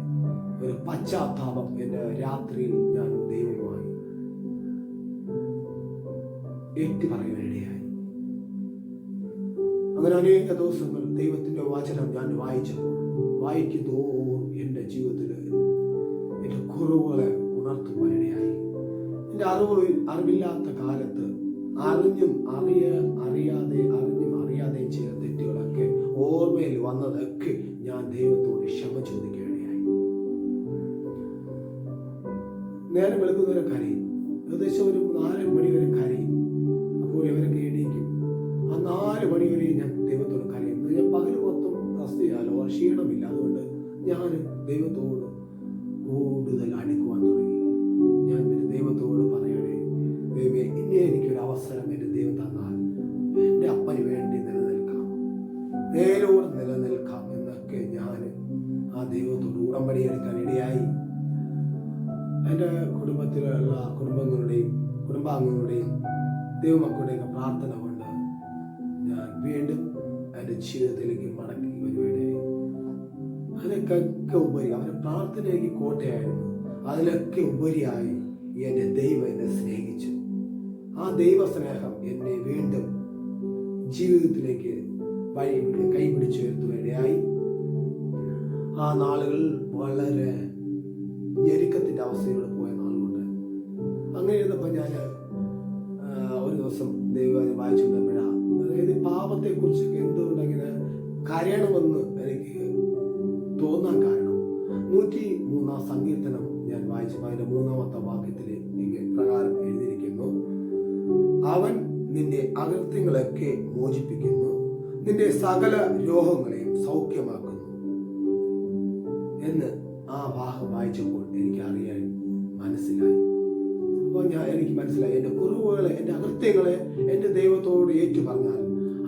ഒരു പശ്ചാത്താപം എൻ്റെ രാത്രിയിൽ ഞാൻ ദൈവമായി ഏറ്റുപറയാനിടയായി. അങ്ങനെ അനേക ദിവസങ്ങൾ ദൈവത്തിൻ്റെ വചനം ഞാൻ വായിക്കുന്തോറും എൻ്റെ ജീവിതത്തിൽ എൻ്റെ കുറവുകളെ ഉണർത്തുവാനിടയായി. എൻ്റെ അറിവില്ലാത്ത കാലത്ത് അറിഞ്ഞും അറിയാതെയും ചെയ്ത തെറ്റുകളൊക്കെ ഓർമ്മയിൽ വന്നതൊക്കെ ഞാൻ ദൈവത്തോട് ക്ഷമ ചോദിക്കുകയായി. നേരം വെളുക്കുന്നവരെ കരയും, ഏകദേശം ഒരു 4 മണി വരെ കരയും. അപ്പോൾ ഇവരൊക്കെ എണീക്കും. ആ 4 മണി വരെ ഞാൻ ദൈവത്തോട് കരയും. ഞാൻ പകൽ മൊത്തം അസ്ഥിയാലോ ക്ഷീണമില്ല. അതുകൊണ്ട് ഞാൻ ദൈവത്തോട് കൂടുതൽ അടുക്കുവാൻ തുടങ്ങി. ഞാൻ ദൈവത്തോട് പറയണേ, ദൈവമേ, ഇനി എനിക്കൊരു അവസരം എൻ്റെ ദൈവം തന്നാൽ എൻ്റെ അപ്പന് വേണ്ടി നിലനിൽക്കാം, നേരോടെ നിലനിൽക്കാം എന്നൊക്കെ ഞാൻ ആ ദൈവത്തോട് ഉടമ്പടി എടുക്കാൻ ഇടയായി. എൻ്റെ കുടുംബത്തിലുള്ള കുടുംബാംഗങ്ങളുടെയും ദൈവമക്കളുടെയൊക്കെ പ്രാർത്ഥന കൊണ്ട് ഞാൻ വീണ്ടും എൻ്റെ ജീവിതത്തിലേക്ക് മടങ്ങി വരുവാനായി. അതിനൊക്കെ ഉപരി അവരുടെ പ്രാർത്ഥനയ്ക്ക് കോട്ടയായിരുന്നു. അതിലൊക്കെ ഉപരിയായി എൻ്റെ ദൈവം എന്നെ സ്നേഹിച്ചു. ആ ദൈവസ്നേഹം എന്നെ വീണ്ടും ജീവിതത്തിലേക്ക് കൈപിടിച്ചു ഉയർത്തുവാനായി. ആ നാളുകൾ വളരെ ഞെരുക്കത്തിൻ്റെ അവസ്ഥയിലൂടെ പോയ നാളുകൊണ്ട് അങ്ങനെ ഇരുന്നപ്പോൾ ഞാൻ ഒരു ദിവസം ദൈവം വായിച്ചു വന്നപ്പോഴാണ്, അതായത് പാപത്തെക്കുറിച്ചൊക്കെ എന്തുകൊണ്ടിങ്ങനെ കരയണമെന്ന് എനിക്ക് തോന്നാൻ കാരണം 103-ാം സങ്കീർത്തനം ഞാൻ വായിച്ചപ്പോൾ അതിൻ്റെ 3-ാമത്തെ വാക്യത്തിൽ പ്രകാരം എഴുതിയിരിക്കുന്നു, അവൻ നിന്റെ അകൃത്യങ്ങളൊക്കെ മോചിപ്പിക്കുന്നു, നിന്റെ സകല രോഗങ്ങളെയും സൗഖ്യമാക്കുന്നു എന്ന് ആ ഭാഗം വായിച്ചപ്പോൾ എനിക്കറിയാൻ മനസ്സിലായി. അപ്പോൾ എനിക്ക് മനസ്സിലായി, എൻ്റെ കുറവുകളെ, എൻ്റെ അകൃത്യങ്ങളെ എൻ്റെ ദൈവത്തോട് ഏറ്റു പറഞ്ഞാൽ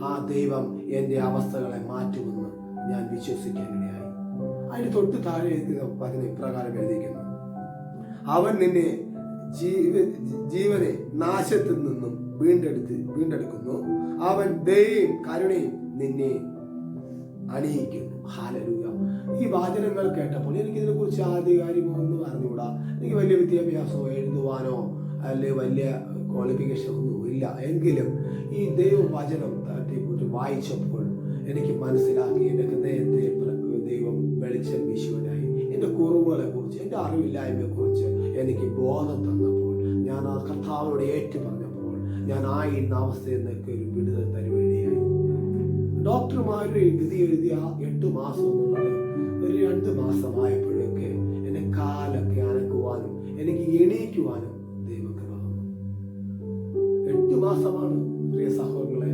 ആ ദൈവം എൻ്റെ അവസ്ഥകളെ മാറ്റുമെന്ന് ഞാൻ വിശ്വസിക്കാനിടയായി. അതിന് തൊട്ട് താഴെ പറഞ്ഞ ഇപ്രകാരം എഴുതിയിരിക്കുന്നു, അവൻ നിന്നെ ജീവനെ നാശത്തിൽ നിന്നും വീണ്ടെടുക്കുന്നു, അവൻ ദയയും കരുണയും നിന്നെ അണിയിക്കുന്നു. ഹല്ലേലൂയ. ഈ വാചനങ്ങൾ കേട്ടപ്പോൾ എനിക്കിതിനെ കുറിച്ച് ആധികാരികമോ ഒന്നും അറിഞ്ഞുകൂടാ. എനിക്ക് വലിയ വിദ്യാഭ്യാസമോ എഴുതുവാനോ അല്ലെങ്കിൽ വലിയ ക്വാളിഫിക്കേഷൻ ഒന്നുമില്ല. എങ്കിലും ഈ ദൈവവചനം തട്ടിക്കൂട്ടി വായിച്ചപ്പോൾ എനിക്ക് മനസ്സിലാക്കി, എൻ്റെ ഹൃദയത്തെ ദൈവം വെളിച്ചം വീശുവാനായി. എൻ്റെ കുറവുകളെക്കുറിച്ച്, എൻ്റെ അറിവില്ലായ്മയെക്കുറിച്ച് എനിക്ക് ബോധം തന്നപ്പോൾ, ഞാൻ ആ കർത്താവിനോട് ഏറ്റു പറഞ്ഞപ്പോൾ, ഞാൻ ആയിരുന്ന അവസ്ഥയിൽ നിന്നൊക്കെ ഒരു വിടുതൽ തരുവാനിടയായി. ഡോക്ടർമാരുടെ വിധി എഴുതിയ 8 മാസം എന്നുള്ളത് ഒരു 2 മാസമായപ്പോഴൊക്കെ എൻ്റെ കാലൊക്കെ അനക്കുവാനും എനിക്ക് എണീക്കുവാനും ദൈവം കൃപ തന്നു. 8 മാസമാണ് പ്രിയ സഹോദരങ്ങളെ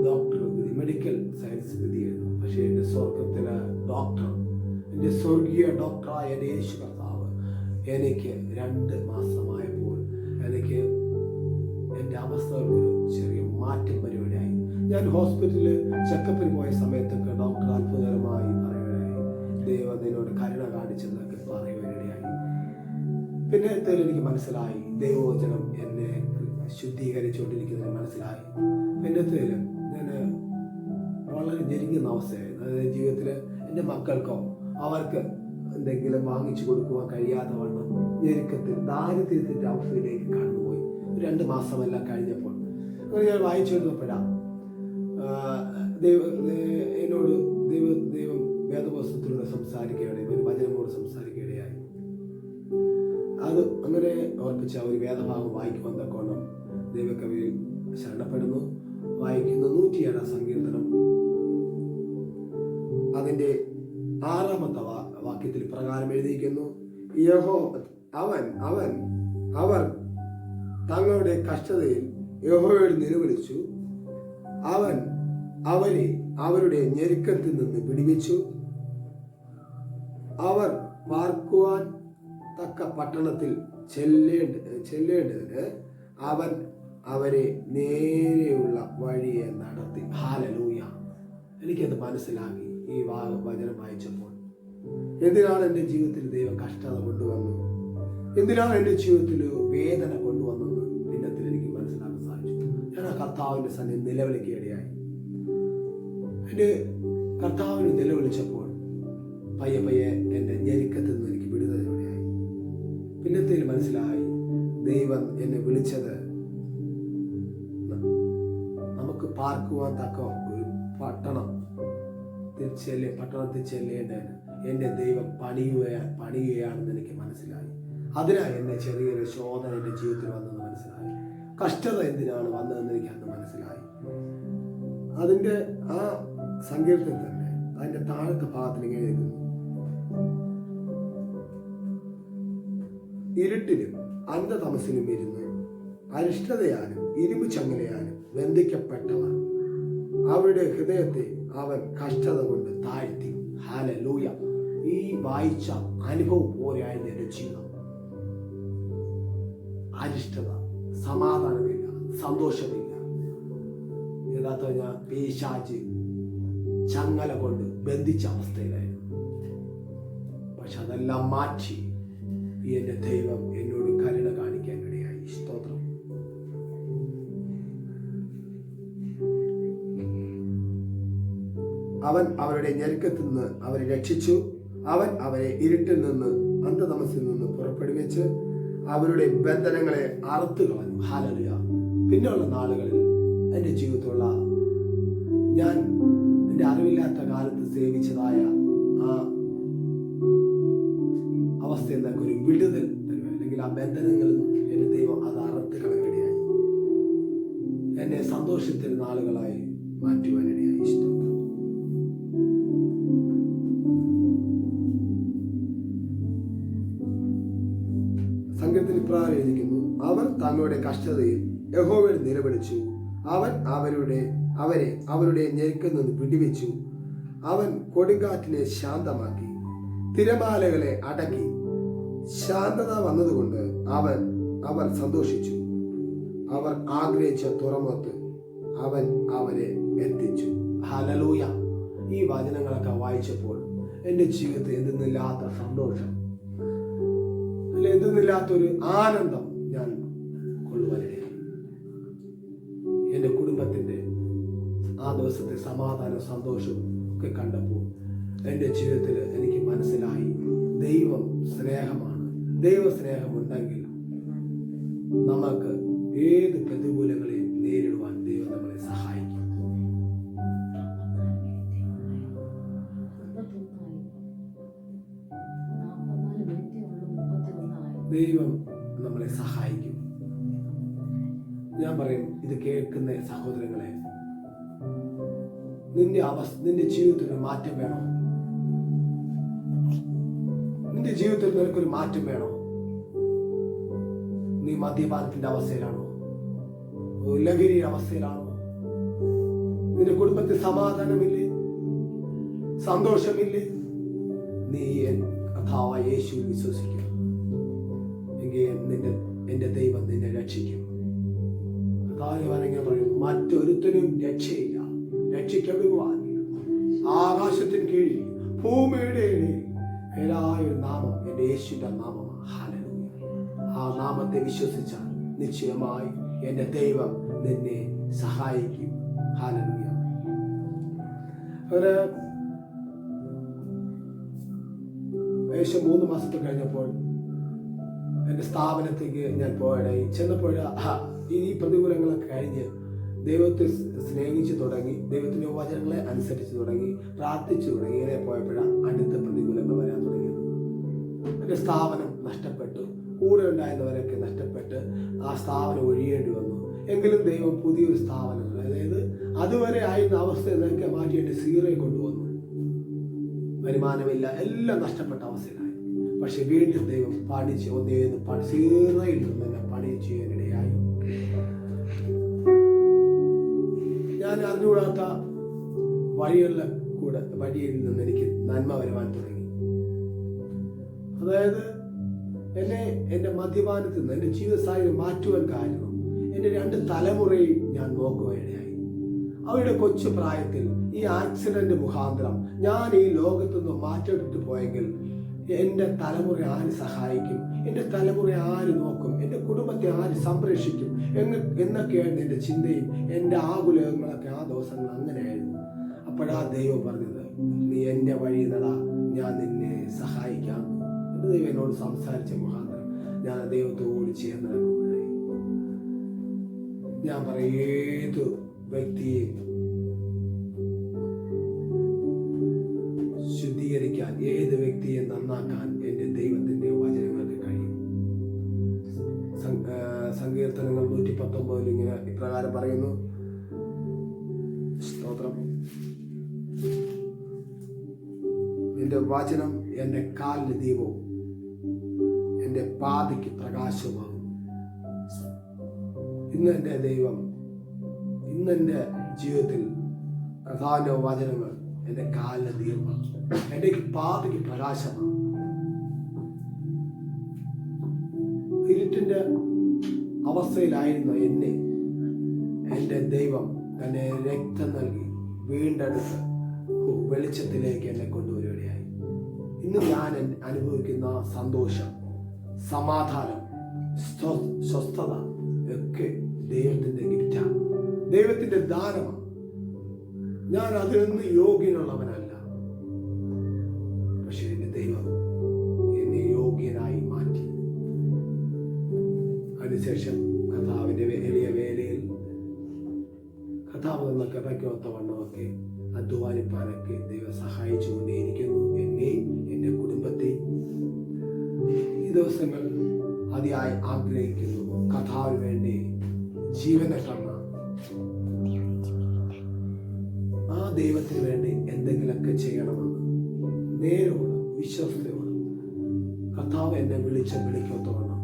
ഡോക്ടർ വിധി, മെഡിക്കൽ സയൻസ് വിധി എഴുതും. പക്ഷേ എൻ്റെ സ്വർഗത്തിലെ ഡോക്ടർ, എൻ്റെ സ്വർഗീയ ഡോക്ടറായ എൻ്റെ യേശു കർത്താവ് എനിക്ക് 2 മാസമായപ്പോൾ എനിക്ക് എൻ്റെ അവസ്ഥകൾക്കൊരു ചെറിയ മാറ്റം പരിപാടിയായി. ഞാൻ ഹോസ്പിറ്റലിൽ ചെക്കപ്പിന് പോയ സമയത്തൊക്കെ ഡോക്ടർ അത്ഭുതകരമായി പറയുകയായി, ദൈവം നിന്നോട് കരുണ കാണിച്ചെന്നൊക്കെ പറയുവാനിടയായി. പിന്നെ എനിക്ക് മനസ്സിലായി, ദൈവവചനം എന്നെ ശുദ്ധീകരിച്ചുകൊണ്ടിരിക്കുന്നത് മനസ്സിലായി. പിന്നെ ഞാൻ വളരെ ഞെരുങ്ങുന്ന അവസ്ഥയായിരുന്നു. അതായത് ജീവിതത്തിൽ എൻ്റെ മക്കൾക്കോ അവർക്ക് എന്തെങ്കിലും വാങ്ങിച്ചു കൊടുക്കുവാൻ കഴിയാത്ത വണ്ണം ഞെരുക്കത്തിൽ ദാരിദ്ര്യത്തിൻ്റെ അവസ്ഥയിലേക്ക് കടന്നുപോയി. 2 മാസമെല്ലാം കഴിഞ്ഞപ്പോൾ ഞാൻ വായിച്ചു വരുന്നപ്പോഴാണ് എന്നോട് ദൈവം വേദപുസ്തകത്തിലൂടെ സംസാരിക്കുകയാണ്, ഒരു വചനമോട് സംസാരിക്കുകയായി. അത് അങ്ങനെ ഓർപ്പിച്ച ഒരു വേദഭാഗം വായിക്കുവാൻ തക്കോണം ദൈവകവിയിൽ ശരണപ്പെടുന്നു. വായിക്കുന്ന 107 സങ്കീർത്തനം അതിൻ്റെ 6-ാമത്തെ വാക്യത്തിൽ പ്രകാരം എഴുതിയിരിക്കുന്നു, അവർ തങ്ങളുടെ കഷ്ടതയിൽ യഹോവയോട് നിലവിളിച്ചു, അവൻ അവരെ അവരുടെ ഞെരുക്കത്തിൽ നിന്ന് വിടുവിച്ചു. അവർ പാർക്കുവാൻ തക്ക പട്ടണത്തിൽ ചെല്ലേണ്ടതിന് അവൻ അവരെ നേരെയുള്ള വഴിയെ നടത്തി. ഹല്ലേലൂയ. എനിക്കത് മനസ്സിലാക്കി ഈ വചനം വായിച്ചപ്പോൾ. എന്തിനാണ് എൻ്റെ ജീവിതത്തിൽ ദൈവം കഷ്ടത കൊണ്ടുവന്നു, എന്തിനാണ് എൻ്റെ ജീവിതത്തിൽ വേദന കൊണ്ടുവന്നെന്ന് പിന്നത്തിൽ എനിക്ക് മനസ്സിലാക്കാൻ സാധിച്ചു. ഞാൻ ആ കർത്താവിൻ്റെ സന്നിധി നിലവിളിക്കുകയിടയായി. എൻ്റെ കർത്താവിന് നിലവിളിച്ചപ്പോൾ പയ്യെ എൻ്റെ ഞെരുക്കത്തിൽ നിന്ന് എനിക്ക് വിടുതലയോടെയായി. പിന്നത്തിൽ മനസ്സിലായി, ദൈവം എന്നെ വിളിച്ചത് നമുക്ക് പാർക്കുവാൻ തക്ക ഒരു പട്ടണത്തിൽ ചെല്ലേണ്ടതിന് എൻ്റെ ദൈവം പണിയുകയാണെന്ന് എനിക്ക് മനസ്സിലായി. അതിനായി എന്നെ ചെറിയൊരു ശോധന എൻ്റെ ജീവിതത്തിൽ വന്നെന്ന് മനസ്സിലായി. കഷ്ടത എന്തിനാണ് വന്നതെന്ന് എനിക്ക് അന്ന് മനസ്സിലായി. അതിൻ്റെ ആ സങ്കീർത്തനം തന്നെ അതിൻ്റെ താഴത്തെ ഭാഗത്തിൽ ഇങ്ങനെ എഴുതുന്നു, ഇരുട്ടിലും അന്ധതമസിലും ഇരുന്ന് അരിഷ്ടതയാലും ഇരുമ്പ് ചങ്ങലയാലും ബന്ധിക്കപ്പെട്ടവർ അവരുടെ ഹൃദയത്തെ അവൻ കഷ്ടത കൊണ്ട് താഴ്ത്തി. ഹല്ലേലൂയ. ഈ വായിച്ച അനുഭവം പോലെയായിരുന്നു എൻ്റെ ജീവിതം. അരിഷ്ടത, സമാധാനമില്ല, സന്തോഷമില്ല. യഥാർത്ഥ ഞാൻ പിശാച് ചങ്ങല കൊണ്ട് ബന്ധിച്ച അവസ്ഥയിലായിരുന്നു. പക്ഷെ അതെല്ലാം മാറ്റി എൻ്റെ ദൈവം എന്നോട് കരുണ കാണിക്കാൻ ഇടയായി. സ്തോത്രം. അവൻ അവരുടെ ഞെരുക്കത്തിൽ നിന്ന് അവരെ രക്ഷിച്ചു. അവൻ അവരെ ഇരുട്ടിൽ നിന്ന് അന്ധതമസിൽ നിന്ന് പുറപ്പെടുവിച്ച് അവരുടെ ബന്ധനങ്ങളെ അറുത്തു കളഞ്ഞു. ഹല്ലേലൂയ. പിന്നെയുള്ള നാളുകളിൽ എൻ്റെ ജീവിതത്തിലുള്ള ഞാൻ എൻ്റെ അറിവില്ലാത്ത കാലത്ത് സേവിച്ചതായ ആ അവസ്ഥയിൽ നിന്നൊക്കെ ഒരു വിടുതൽ തരുക, അല്ലെങ്കിൽ ആ ബന്ധനങ്ങളിൽ എൻ്റെ ദൈവം അത് അറുത്ത് കളയാനിടയായി. എന്നെ സന്തോഷത്തിൽ നാളുകളായി മാറ്റുവാനിടയായി. ഇഷ്ടം. സംഘത്തിൽ ഇപ്രകാരം എഴുതിക്കുന്നു, അവർ തങ്ങളുടെ കഷ്ടതയിൽ യഹോവയോട് നിലവിളിച്ചു, അവൻ അവരെ അവരുടെ ഞെരുക്കിൽ നിന്ന് വിടുവിച്ചു. അവൻ കൊടുങ്കാറ്റിനെ ശാന്തമാക്കി, തിരമാലകളെ അടക്കി. ശാന്തത വന്നതുകൊണ്ട് അവർ സന്തോഷിച്ചു. അവർ ആഗ്രഹിച്ച തുറമുഖത്ത് അവൻ അവരെ എത്തിച്ചു. ഹല്ലേലൂയ. ഈ വചനങ്ങളൊക്കെ വായിച്ചപ്പോൾ എൻ്റെ ജീവിതത്തിൽ എന്തെന്നില്ലാത്ത സന്തോഷം, അല്ലെ എന്തെന്നില്ലാത്തൊരു ആനന്ദം ഞാൻ കൊള്ളുവാനിടയായി. എൻ്റെ കുടുംബത്തിൻ്റെ ആ ദിവസത്തെ സമാധാനവും സന്തോഷവും ഒക്കെ കണ്ടപ്പോൾ എൻ്റെ ജീവിതത്തിൽ എനിക്ക് മനസ്സിലായി, ദൈവം സ്നേഹമാണ്. ദൈവസ്നേഹമുണ്ടെങ്കിൽ നമുക്ക് ഏത് പ്രതികൂലങ്ങളെയും നേരിടുവാൻ ദൈവം നമ്മളെ സഹായിക്കും. ദൈവം നമ്മളെ സഹായിക്കും. ഞാൻ പറയും, ഇത് കേൾക്കുന്ന സഹോദരങ്ങളെ, നിന്റെ ജീവിതത്തിൽ ഒരു മാറ്റം വേണോ? നിന്റെ ജീവിതത്തിൽ നിനക്കൊരു മാറ്റം വേണോ? നീ മദ്യപാനത്തിന്റെ അവസ്ഥയിലാണോ? ലഹരി അവസ്ഥയിലാണോ? നിന്റെ കുടുംബത്തിൽ സമാധാനമില്ലേ? സന്തോഷമില്ലേ? നീ കർത്താവായ യേശുവിൽ വിശ്വസിക്കുക. എങ്കിൽ എന്റെ ദൈവം നിന്നെ രക്ഷിക്കും. കർത്താവ് പറയുന്നു, മറ്റൊരുത്തനും രക്ഷയില്ല. രക്ഷിക്കപ്പെടുവാൻ ആകാശത്തിന് കീഴിൽ ഭൂമിയുടെ മേലായ ഒരു നാമം എന്റെ യേശുവിന്റെ നാമമാണ്. ഹല്ലേലൂയ. ആ നാമത്തെ വിശ്വസിച്ചാൽ നിശ്ചയമായി എന്റെ ദൈവം നിന്നെ സഹായിക്കും. ഹല്ലേലൂയ. ഏകദേശം 3 മാസത്തിൽ കഴിഞ്ഞപ്പോൾ എൻ്റെ സ്ഥാപനത്തേക്ക് ഞാൻ പോയിടായി. ചെന്നപ്പോൾ ഈ പ്രതികൂലങ്ങളൊക്കെ കഴിഞ്ഞ് ദൈവത്തെ സ്നേഹിച്ചു തുടങ്ങി, ദൈവത്തിൻ്റെ വചനങ്ങളെ അനുസരിച്ച് തുടങ്ങി, പ്രാർത്ഥിച്ചു തുടങ്ങി. ഇങ്ങനെ പോയപ്പോഴാണ് അടുത്ത പ്രതികൂലങ്ങൾ വരാൻ തുടങ്ങിയത്. എൻ്റെ സ്ഥാപനം നഷ്ടപ്പെട്ടു, കൂടെ ഉണ്ടായിരുന്നവരൊക്കെ നഷ്ടപ്പെട്ട് ആ സ്ഥാപനം ഒഴിയേണ്ടി വന്നു. എങ്കിലും ദൈവം പുതിയൊരു സ്ഥാപനം, അതായത് അതുവരെ ആയിരുന്ന അവസ്ഥയൊക്കെ മാറ്റിയിട്ട് സീറോയെ കൊണ്ടുവന്നു. വരുമാനമില്ല, എല്ലാം നഷ്ടപ്പെട്ട അവസ്ഥയിലായി. പക്ഷെ വീണ്ടും ദൈവം സീറയിൽ നിന്ന് തന്നെ പണി ചെയ്യാനിടയായി. ഞാൻ അറിഞ്ഞുകൂടാത്ത വഴിയിൽ നിന്ന് എനിക്ക് നന്മ വരുവാൻ തുടങ്ങി. അതായത് എൻ്റെ മദ്യപാനത്തിൽ നിന്ന് എൻ്റെ ജീവിത സാഹചര്യം മാറ്റുവാൻ കാരണം എൻ്റെ 2 തലമുറയും ഞാൻ നോക്കുവാനിടയായി. അവരുടെ കൊച്ചു പ്രായത്തിൽ ഈ ആക്സിഡന്റ് മുഖാന്തരം ഞാൻ ഈ ലോകത്തുനിന്ന് മാറ്റപ്പെട്ട് പോയെങ്കിൽ എൻ്റെ തലമുറ ആര് സഹായിക്കും? എൻ്റെ തലമുറ ആര് നോക്കും? എൻ്റെ കുടുംബത്തെ ആര് സംരക്ഷിക്കും? എന്നൊക്കെയായിരുന്നു എൻ്റെ ചിന്തയും എൻ്റെ ആകുലങ്ങളൊക്കെ. ആ ദിവസങ്ങൾ അങ്ങനെയായിരുന്നു. അപ്പോഴാ ദൈവം പറഞ്ഞത്, നീ എൻ്റെ വഴി നടാ, ഞാൻ നിന്നെ സഹായിക്കാം. എന്ന് ദൈവം എന്നോട് സംസാരിച്ച മുഖാന്തരം ഞാൻ ദൈവത്തോട് ചേർന്ന് നടക്കുകയായി. ഞാൻ പറയും, ഏത് വ്യക്തിയെയും ശുദ്ധീകരിക്കാൻ, ഏത് വ്യക്തിയെ നന്നാക്കാൻ എൻ്റെ ദൈവത്തിൻ്റെ വചനങ്ങൾക്ക് കഴിയും. സങ്കീർത്തനങ്ങൾ 119 ഇങ്ങനെ ഇപ്രകാരം പറയുന്നു. സ്തോത്രം. നിന്റെ വചനം എൻ്റെ കാലിന് ദീപവും എൻ്റെ പാതയ്ക്ക് പ്രകാശമാകും. ഇന്നെൻ്റെ ദൈവം, ഇന്നെൻ്റെ ജീവിതത്തിൽ കർത്താവിൻ്റെ വചനങ്ങൾ എൻ്റെ കാലിന് ദീപമാണ്, എൻ്റെ പാതയ്ക്ക് പ്രകാശമാണ്. ഇരുട്ടിൻ്റെ അവസ്ഥയിലായിരുന്ന എന്നെ എൻ്റെ ദൈവം തന്നെ രക്തം നൽകി വീണ്ടെടുത്ത് വെളിച്ചത്തിലേക്ക് എന്നെ കൊണ്ടുവരികയായി. ഇന്ന് ഞാൻ അനുഭവിക്കുന്ന സന്തോഷം, സമാധാനം, സ്വസ്ഥത ഒക്കെ ദൈവത്തിൻ്റെ ഗിഫ്റ്റാണ്, ദൈവത്തിൻ്റെ ദാനമാണ്. ഞാൻ അതിനൊന്നും യോഗ്യനുള്ളവനല്ല. പക്ഷെ എൻ്റെ ദൈവം എന്നെ യോഗ്യനായി മാറ്റി. അതിനുശേഷം കർത്താവിൻ്റെ വലിയ വേലയിൽ കർത്താവ് എന്ന കഥയ്ക്കൊത്ത വണ്ണമൊക്കെ അധ്വാനിപ്പാനൊക്കെ ദൈവം സഹായിച്ചുകൊണ്ടേയിരിക്കുന്നു, എന്നെയും എൻ്റെ കുടുംബത്തെയും. ഈ ദിവസങ്ങൾ അതിയായി ആഗ്രഹിക്കുന്നു കർത്താവിന് വേണ്ടി ജീവനെ തന്ന ആ ദൈവത്തിന് വേണ്ടി എന്തെങ്കിലുമൊക്കെ ചെയ്യണമെന്ന് നേരോട് വിശ്വസ്തയോട് കർത്താവ് എന്നെ വിളിക്കൊത്തവണ്ണം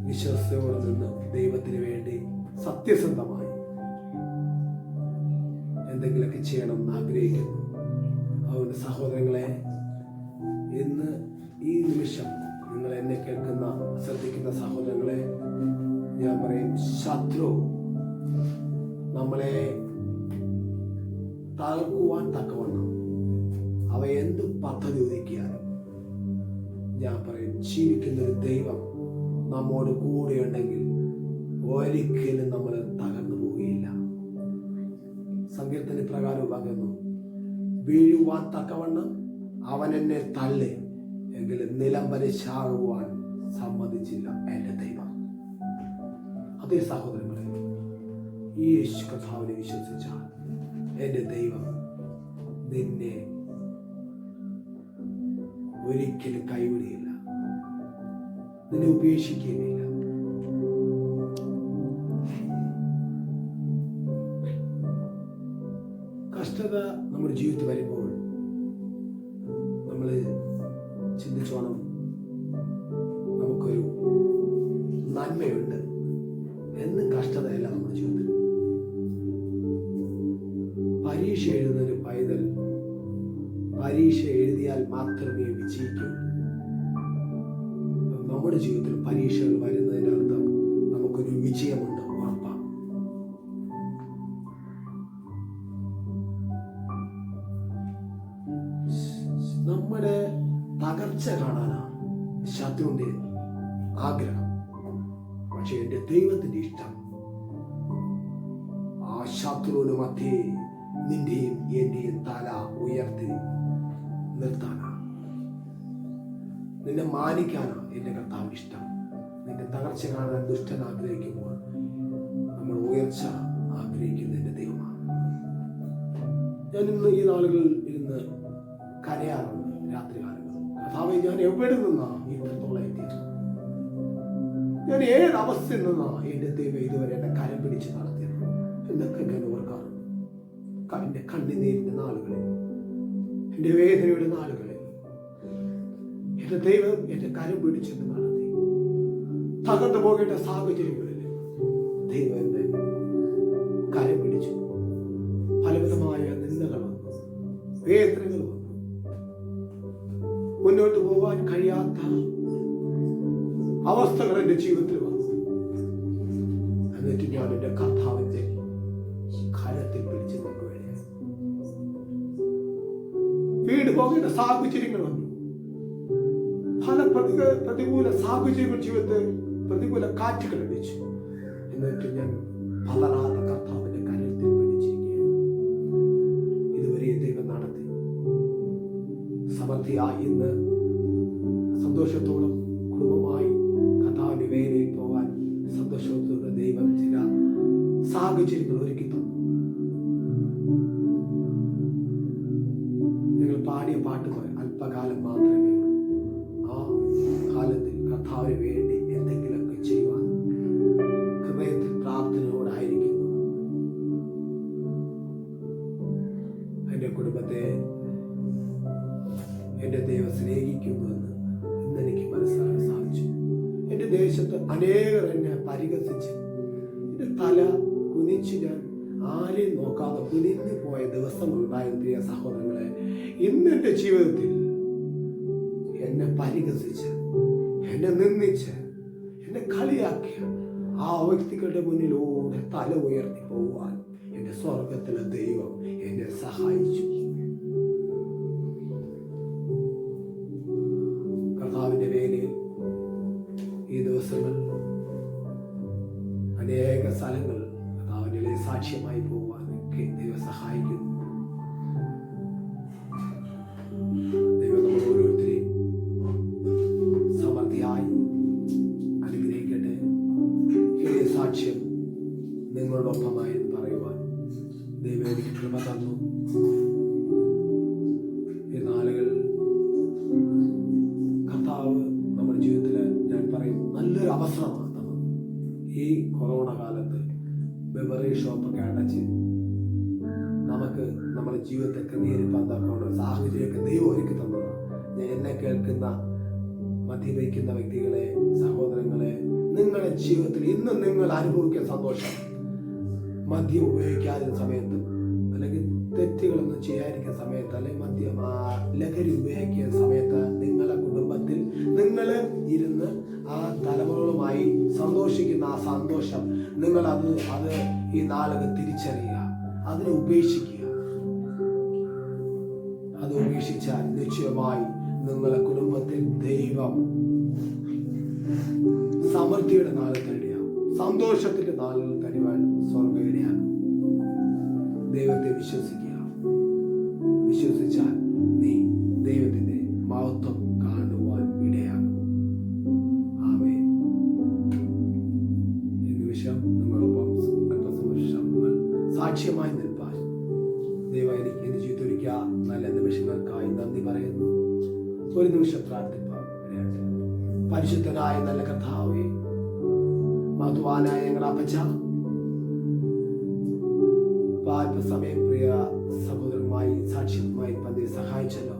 വിശ്വസ്തയോടെ നിന്ന് ദൈവത്തിന് വേണ്ടി സത്യസന്ധമായി എന്തെങ്കിലുമൊക്കെ ചെയ്യണമെന്ന് ആഗ്രഹിക്കുന്നു. അതുകൊണ്ട് സഹോദരങ്ങളെ, ഇന്ന് ഈ നിമിഷം നിങ്ങൾ എന്നെ കേൾക്കുന്ന ശ്രദ്ധിക്കുന്ന സഹോദരങ്ങളെ, ഞാൻ പറയും, ശത്രു നമ്മളെ തകർക്കുവാൻ തക്കവണ്ണം അവ എന്ത് പദ്ധതി ഒതുക്കിയാലും ഞാൻ പറയും, ജീവിക്കുന്നൊരു ദൈവം നമ്മോട് കൂടെയുണ്ടെങ്കിൽ ഒരിക്കലും നമ്മൾ തകർന്നു പോവുകയില്ല. സങ്കീർത്തന പ്രകാരം പറയുന്നു, വീഴുവാൻ തക്കവണ്ണം അവൻ എന്നെ തള്ളി, എങ്കിലും നിലംപരിശാകുവാൻ സമ്മതിച്ചില്ല എൻ്റെ ദൈവം. അതേ സഹോദരങ്ങളെ, ഈ യേശു കർത്താവിനെ വിശ്വസിച്ചാൽ എൻ്റെ ദൈവം നിന്നെ ഒരിക്കലും കൈവിടുകയില്ല, നിന്നെ ഉപേക്ഷിക്കുകയില്ല. കഷ്ടത നമ്മുടെ ജീവിതത്തിൽ വരുമ്പോൾ നമ്മൾ ചിന്തിച്ചോണം, നമുക്കൊരു നന്മയുണ്ട്. എന്നും കഷ്ടതയല്ല നമ്മുടെ ജീവിതത്തിൽ. പരീക്ഷ എഴുതുന്നൊരു പൈതൽ പരീക്ഷ എഴുതിയാൽ മാത്രമേ വിജയിക്കൂ. നമ്മുടെ ജീവിതത്തിൽ പരീക്ഷകൾ വരുന്നതിൻ്റെ അർത്ഥം നമുക്കൊരു വിജയമുണ്ട്, ഉറപ്പാണ്. നമ്മുടെ തകർച്ച കാണാനാണ് ശത്രുവിൻ്റെ ആഗ്രഹം. പക്ഷെ എൻ്റെ ദൈവത്തിൻ്റെ ഇഷ്ടം ആ ശത്രുവിന് മധ്യേ നിന്റെയും എന്റെയും തല ഉയർത്തി നിർത്താനാണ്, നിന്നെ മാനിക്കാനാണ് എൻ്റെ കർത്താവിന് ഇഷ്ടം. നിന്റെ തകർച്ച കാണാൻ ദുഷ്ടൻ ആഗ്രഹിക്കുമ്പോൾ നമ്മൾ ഉയർച്ച ആഗ്രഹിക്കുന്ന എൻ്റെ ദൈവമാണ്. ഞാൻ ഇന്ന് ഈ നാളുകളിൽ ഇരുന്ന് കരയാറുണ്ട് രാത്രികാലങ്ങൾ. കർത്താവേ, ഞാൻ എവിടെ നിന്നാ ഇത്രത്തോളം എത്തിയത്? ഞാൻ ഏത് അവസ്ഥയിൽ നിന്നാ എൻ്റെ ദൈവം ഇതുവരെ എന്നെ കരം പിടിച്ച് നടത്തിയത് എന്നൊക്കെ ഞാൻ ഓർക്കാറുണ്ട്. എൻ്റെ കണ്ണുനീരിൻ്റെ നാളുകളിൽ, എൻ്റെ വേദനയുടെ നാളുകളിൽ എൻ്റെ ദൈവം എൻ്റെ കരം പിടിച്ചെന്ന് നടത്തി. തകർന്നു പോകേണ്ട സാഹചര്യങ്ങളിൽ ദൈവം എന്നെ കരം പിടിച്ചു. ഫലപ്രദമായ നിന്ദകൾ വന്നു, വേദനകൾ വന്നു, മുന്നോട്ട് പോകാൻ കഴിയാത്ത അവസ്ഥകൾ എൻ്റെ ജീവിതത്തിൽ വന്നു. എന്നിട്ട് ഞാൻ എൻ്റെ കർത്താവിൻ്റെ കരത്തിൽ പിടിച്ചു നിൽക്കുകയാണ്. വീട് പോകേണ്ട സാഹചര്യങ്ങൾ വന്നു, പല പ്രതികൂല സാഹചര്യങ്ങൾ ജീവിതത്തിൽ പ്രതികൂല കാറ്റുകൾ അടിച്ചു. എന്നിട്ട് ഞാൻ പതറാത്ത കർത്താവിന്റെ കരത്തിൽ പിടിച്ചിരിക്കുകയാണ്. ഇതുവരെ ദൈവം നടത്തി സമൃദ്ധിയായി ഇന്ന് സന്തോഷത്തോടും കുടുംബമായി കർത്താവിന്റെ വേലയിൽ പോകാൻ സന്തോഷത്തോടെ ദൈവം ചില സാഹചര്യങ്ങൾ ഒരുക്കി തന്നു. ഞങ്ങൾ പാടിയ പാട്ട് പോലെ അല്പകാലം മാത്രമേ ഉള്ളൂ. ആ കാലത്തിൽ കർത്താവിന് വേണ്ടി എന്തെങ്കിലുമൊക്കെ ചെയ്യുവാൻ ഹൃദയത്തിൽ പ്രാർത്ഥനയോടായിരിക്കുന്നു. എൻ്റെ കുടുംബത്തെ എൻ്റെ ദൈവം സ്നേഹിക്കുന്നുവെന്ന് ഇന്നെനിക്ക് മനസ്സിലാക്കാൻ സാധിച്ചു. എൻ്റെ ദേശത്ത് അനേകർ എന്നെ പരിഹസിച്ച് എൻ്റെ തല കുനിച്ച് ഞാൻ ആരെയും നോക്കാതെ കുനിഞ്ഞു പോയ ദിവസങ്ങളുണ്ടായിരുന്നു. പ്രിയ സഹോദരങ്ങളെ, ഇന്നെൻ്റെ ജീവിതത്തിൽ എന്നെ പരിഹസിച്ച്, എന്നെ നിന്ദിച്ച്, എന്നെ കളിയാക്കിയ ആ വ്യക്തികളുടെ മുന്നിലൂടെ തല ഉയർത്തി പോവാൻ എൻ്റെ സ്വർഗത്തിലെ ദൈവം എന്നെ സഹായിച്ചു. കർത്താവിൻ്റെ വേലയിൽ ഈ ദിവസങ്ങൾ അനേക സ്ഥലങ്ങൾ കർത്താവിൻ്റെ സാക്ഷ്യമായി പോവാൻ ഒക്കെ ദൈവം സഹായിക്കുന്നു. ദൈവം നമ്മൾ ഓരോരുത്തരെയും സമൃദ്ധിയായി അനുഗ്രഹിക്കട്ടെ. ഈ സാക്ഷ്യം നിങ്ങളോടൊപ്പമായി പറയുവാൻ ദൈവം എനിക്ക് കൃപ തന്നു. ഈ നാളുകൾ കർത്താവ് നമ്മുടെ ജീവിതത്തിൽ ഞാൻ പറയും നല്ലൊരു അവസരമാണ് തന്നത്. ഈ കൊറോണ കാലത്ത് ബെവറേജ് ഷോപ്പൊക്കെ അടച്ച് നമുക്ക് നമ്മുടെ ജീവിതത്തൊക്കെ നേരിടാൻ തക്കമുള്ള സാഹചര്യമൊക്കെ ദൈവം ഒരുക്കി തന്നതാണ്. എന്നെ കേൾക്കുന്ന മദ്യപിക്കുന്ന വ്യക്തികളെ, സഹോദരങ്ങളെ, നിങ്ങളുടെ ജീവിതത്തിൽ ഇന്ന് നിങ്ങൾ അനുഭവിക്കുന്ന സന്തോഷം മദ്യം ഉപയോഗിക്കാതിരുന്ന സമയത്ത്, അല്ലെങ്കിൽ തെറ്റുകളൊന്നും ചെയ്യാതിരിക്കുന്ന സമയത്ത്, അല്ലെങ്കിൽ ലഹരി ഉപയോഗിക്കുന്ന സമയത്ത് നിങ്ങളുടെ കുടുംബത്തിൽ നിങ്ങൾ ഇരുന്ന് ആ തലമുറകളുമായി സന്തോഷിക്കുന്ന ആ സന്തോഷം നിങ്ങൾ അത് ഈ നാളുകൾ തിരിച്ചറിയുക, അതിനെ ഉപേക്ഷിക്കുക. അത് ഉപേക്ഷിച്ചാൽ നിശ്ചയമായി നിങ്ങളുടെ കുടുംബത്തിൽ ദൈവം സമൃദ്ധിയുടെ നാളിൽ തന്നെയാകും, സന്തോഷത്തിന്റെ നാളിൽ തരുവാൻ സ്വർഗ്ഗം ഇടയാകും. ദൈവത്തെ വിശ്വസിക്കുക. വിശ്വസിച്ചാൽ നീ ദൈവത്തിന്റെ മഹത്വം കാണുവാൻ ഇടയാകും. ആമേൻ. ഈ നിമിഷം സാക്ഷ്യമായി നിൽപ്പാൻ ദൈവം എനിക്ക് എന്റെ ജീവിതത്തിൽ ഒരുക്കിയ നല്ല നിമിഷങ്ങൾക്കായി നന്ദി പറയുന്നു. ഒരു നിമിഷം പ്രാർത്ഥിപ്പാൻ. പരിശുദ്ധനായ നല്ല കർത്താവേ, മധുവാനായ ഞങ്ങളുടെ അപ്പച്ച, അല്പസമയം പ്രിയ സഹോദരനുമായി സാക്ഷ്യമായി പന്തി സഹായിച്ചല്ലോ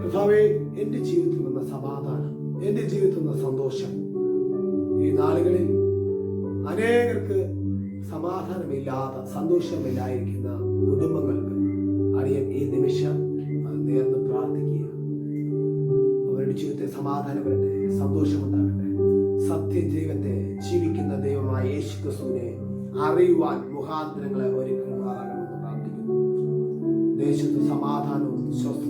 കർത്താവേ. എന്റെ ജീവിതത്തിൽ വന്ന സമാധാനം, എന്റെ ജീവിതത്തിൽ വന്ന സന്തോഷം, ഈ നാളുകളിൽ അനേകർക്ക് സമാധാനമില്ലാതെ സന്തോഷമില്ലായിരിക്കുന്ന കുടുംബങ്ങൾക്ക് അടിയൻ ഈ നിമിഷം അത് നേർന്ന് പ്രാർത്ഥിക്കുക. അവരുടെ ജീവിതത്തിൽ സമാധാനം വരട്ടെ, സന്തോഷമുണ്ടാകട്ടെ. സത്യദൈവത്തെ ജീവിക്കുന്ന ദൈവമായ യേശു ക്രിസ്തുവിനെ അറിയുവാൻ മുഖാന്തരങ്ങളെ ഒരുക്കുമാറാകണമെന്ന് പ്രാർത്ഥിക്കുന്നു. ദേശത്ത് സമാധാനവും സ്വസ്ഥ